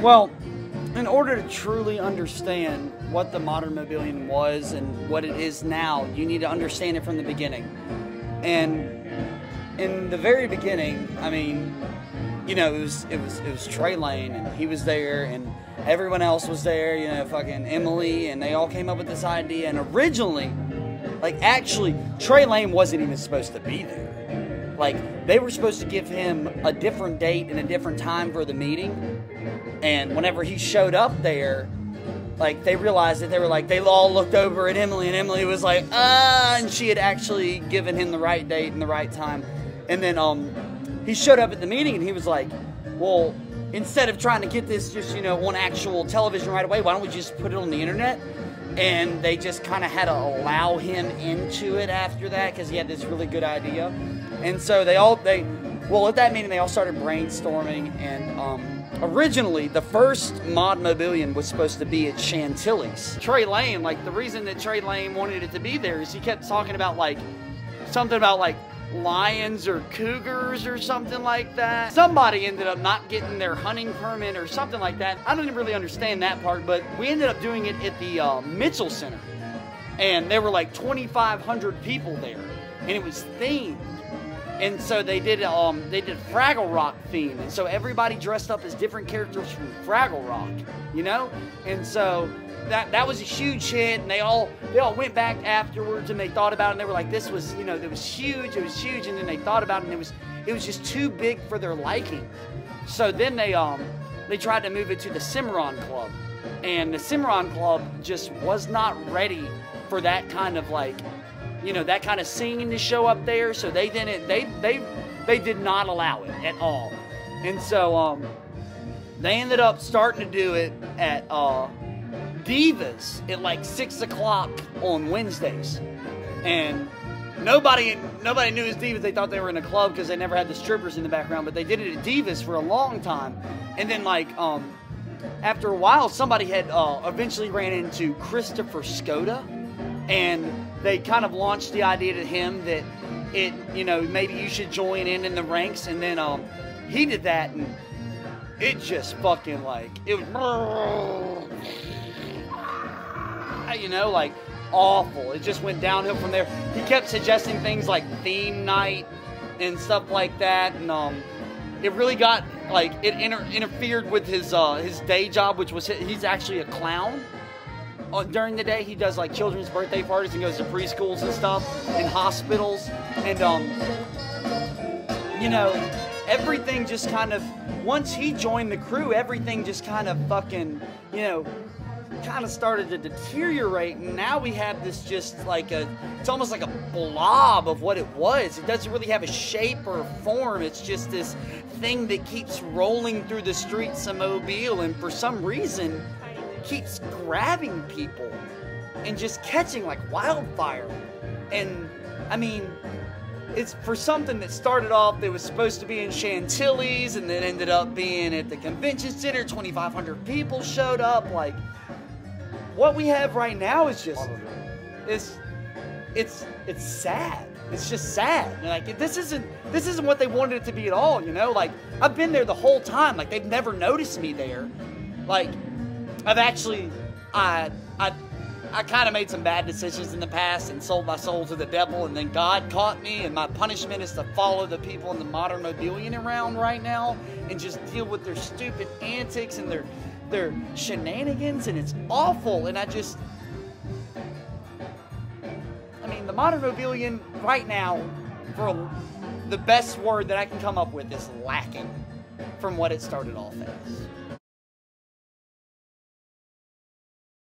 Well, in order to truly understand what the modern Mobilian was and what it is now, you need to understand it from the beginning. And in the very beginning, I mean, you know, it was Trey Lane, and he was there, and everyone else was there, you know, fucking Emily, and they all came up with this idea. And originally, like, actually, Trey Lane wasn't even supposed to be there. Like, they were supposed to give him a different date and a different time for the meeting. And whenever he showed up there, like, they realized that they all looked over at Emily, and Emily was like, and she had actually given him the right date and the right time. And then, he showed up at the meeting, and he was like, well, instead of trying to get this just, you know, on actual television right away, why don't we just put it on the internet? And they just kind of had to allow him into it after that, because he had this really good idea. And so well, at that meeting, they all started brainstorming, and, originally, the first Mod Mobilian was supposed to be at Chantilly's. Trey Lane, like, the reason that Trey Lane wanted it to be there is he kept talking about, like, something about, like, lions or cougars or something like that. Somebody ended up not getting their hunting permit or something like that. I don't really understand that part, but we ended up doing it at the Mitchell Center. And there were, like, 2,500 people there, and it was themed. And so they did Fraggle Rock theme, and so everybody dressed up as different characters from Fraggle Rock, you know. And so that was a huge hit, and they all went back afterwards and they thought about it, and they were like, this was, you know, it was huge, and then they thought about it, and it was just too big for their liking. So then they tried to move it to the Cimarron Club, and the Cimarron Club just was not ready for that kind of, like, you know, that kind of singing to show up there, so they didn't, they did not allow it at all. And so they ended up starting to do it at Divas at like 6 o'clock on Wednesdays. And nobody knew it was Divas. They thought they were in a club because they never had the strippers in the background, but they did it at Divas for a long time. And then, like, after a while, somebody had eventually ran into Christopher Skoda, and they kind of launched the idea to him that you know, maybe you should join in the ranks. And then he did that, and it just fucking, like, it was, you know, like, awful. It just went downhill from there. He kept suggesting things like theme night and stuff like that, and it really got, like, it interfered with his day job, which was he's actually a clown. During the day, he does, like, children's birthday parties and goes to preschools and stuff, and hospitals, and you know, everything just kind of, once he joined the crew, everything just kind of fucking, you know, kind of started to deteriorate, and now we have this just like it's almost like a blob of what it was. It doesn't really have a shape or a form. It's just this thing that keeps rolling through the streets of Mobile, and for some reason keeps grabbing people and just catching like wildfire. And I mean, it's for something that started off that was supposed to be in Chantilly's and then ended up being at the convention center. 2,500 people showed up. Like, what we have right now is just, it's sad. It's just sad. Like, this isn't what they wanted it to be at all, you know? Like, I've been there the whole time. Like, they've never noticed me there. Like, I've actually, I kind of made some bad decisions in the past and sold my soul to the devil, and then God caught me, and my punishment is to follow the people in the modern Mobilian around right now and just deal with their stupid antics and their shenanigans, and it's awful. And I mean, the modern Mobilian right now, for the best word that I can come up with, is lacking from what it started off as.